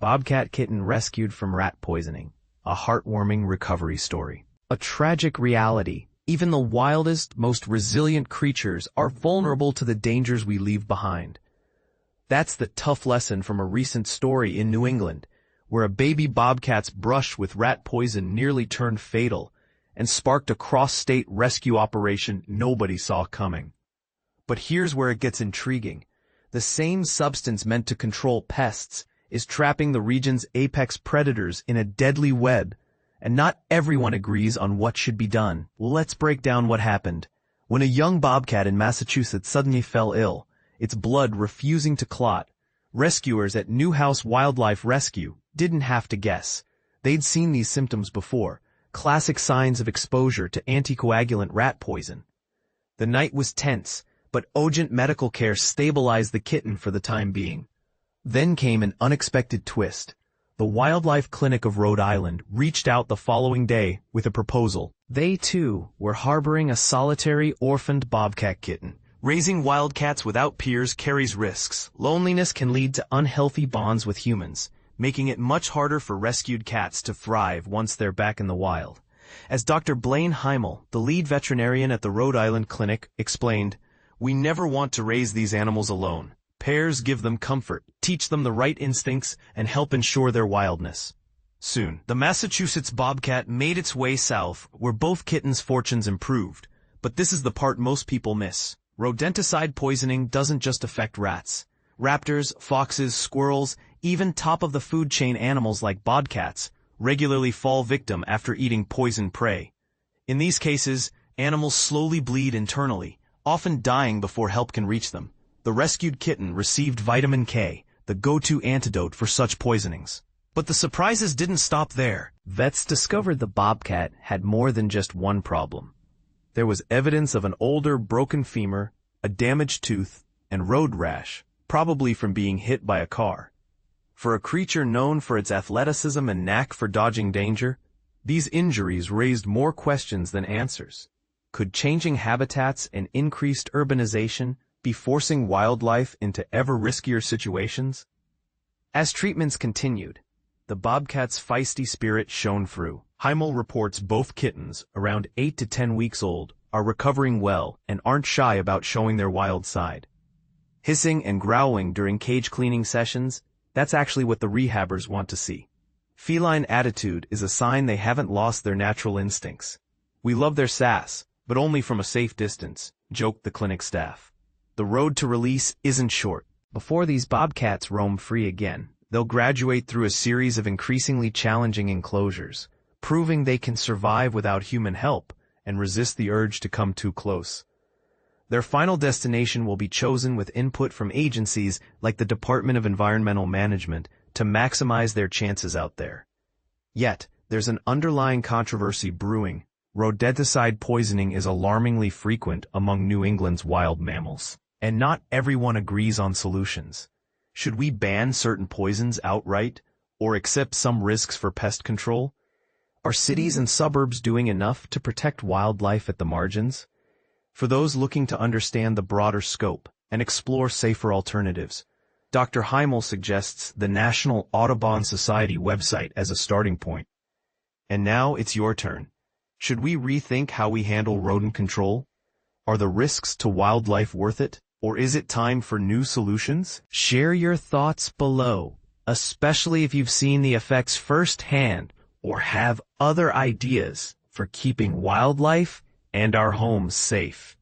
Bobcat Kitten rescued from rat poisoning. A heartwarming recovery story. A tragic reality. Even the wildest, most resilient creatures are vulnerable to the dangers we leave behind. That's the tough lesson from a recent story in New England, where a baby bobcat's brush with rat poison nearly turned fatal and sparked a cross-state rescue operation nobody saw coming. But here's where it gets intriguing. The same substance meant to control pests is trapping the region's apex predators in a deadly web, and not everyone agrees on what should be done. Let's break down what happened. When a young bobcat in Massachusetts suddenly fell ill, its blood refusing to clot, rescuers at Newhouse Wildlife Rescue didn't have to guess. They'd seen these symptoms before, classic signs of exposure to anticoagulant rat poison. The night was tense, but urgent medical care stabilized the kitten for the time being. Then came an unexpected twist. The Wildlife Clinic of Rhode Island reached out the following day with a proposal. They, too, were harboring a solitary, orphaned bobcat kitten. Raising wildcats without peers carries risks. Loneliness can lead to unhealthy bonds with humans, making it much harder for rescued cats to thrive once they're back in the wild. As Dr. Blaine Heimel, the lead veterinarian at the Rhode Island Clinic, explained, "We never want to raise these animals alone. Pairs give them comfort, teach them the right instincts, and help ensure their wildness." Soon, the Massachusetts bobcat made its way south, where both kittens' fortunes improved. But this is the part most people miss. Rodenticide poisoning doesn't just affect rats. Raptors, foxes, squirrels, even top-of-the-food chain animals like bobcats regularly fall victim after eating poisoned prey. In these cases, animals slowly bleed internally, often dying before help can reach them. The rescued kitten received vitamin K, the go-to antidote for such poisonings. But the surprises didn't stop there. Vets discovered the bobcat had more than just one problem. There was evidence of an older broken femur, a damaged tooth, and road rash, probably from being hit by a car. For a creature known for its athleticism and knack for dodging danger, these injuries raised more questions than answers. Could changing habitats and increased urbanization be forcing wildlife into ever riskier situations? As treatments continued, the bobcat's feisty spirit shone through. Heimel reports both kittens, around 8 to 10 weeks old, are recovering well and aren't shy about showing their wild side. Hissing and growling during cage cleaning sessions, that's actually what the rehabbers want to see. Feline attitude is a sign they haven't lost their natural instincts. "We love their sass, but only from a safe distance," joked the clinic staff. The road to release isn't short. Before these bobcats roam free again, they'll graduate through a series of increasingly challenging enclosures, proving they can survive without human help and resist the urge to come too close. Their final destination will be chosen with input from agencies like the Department of Environmental Management to maximize their chances out there. Yet, there's an underlying controversy brewing. Rodenticide poisoning is alarmingly frequent among New England's wild mammals, and not everyone agrees on solutions. Should we ban certain poisons outright, or accept some risks for pest control? Are cities and suburbs doing enough to protect wildlife at the margins? For those looking to understand the broader scope and explore safer alternatives, Dr. Heimel suggests the National Audubon Society website as a starting point. And now it's your turn. Should we rethink how we handle rodent control? Are the risks to wildlife worth it? Or is it time for new solutions? Share your thoughts below, especially if you've seen the effects firsthand or have other ideas for keeping wildlife and our homes safe.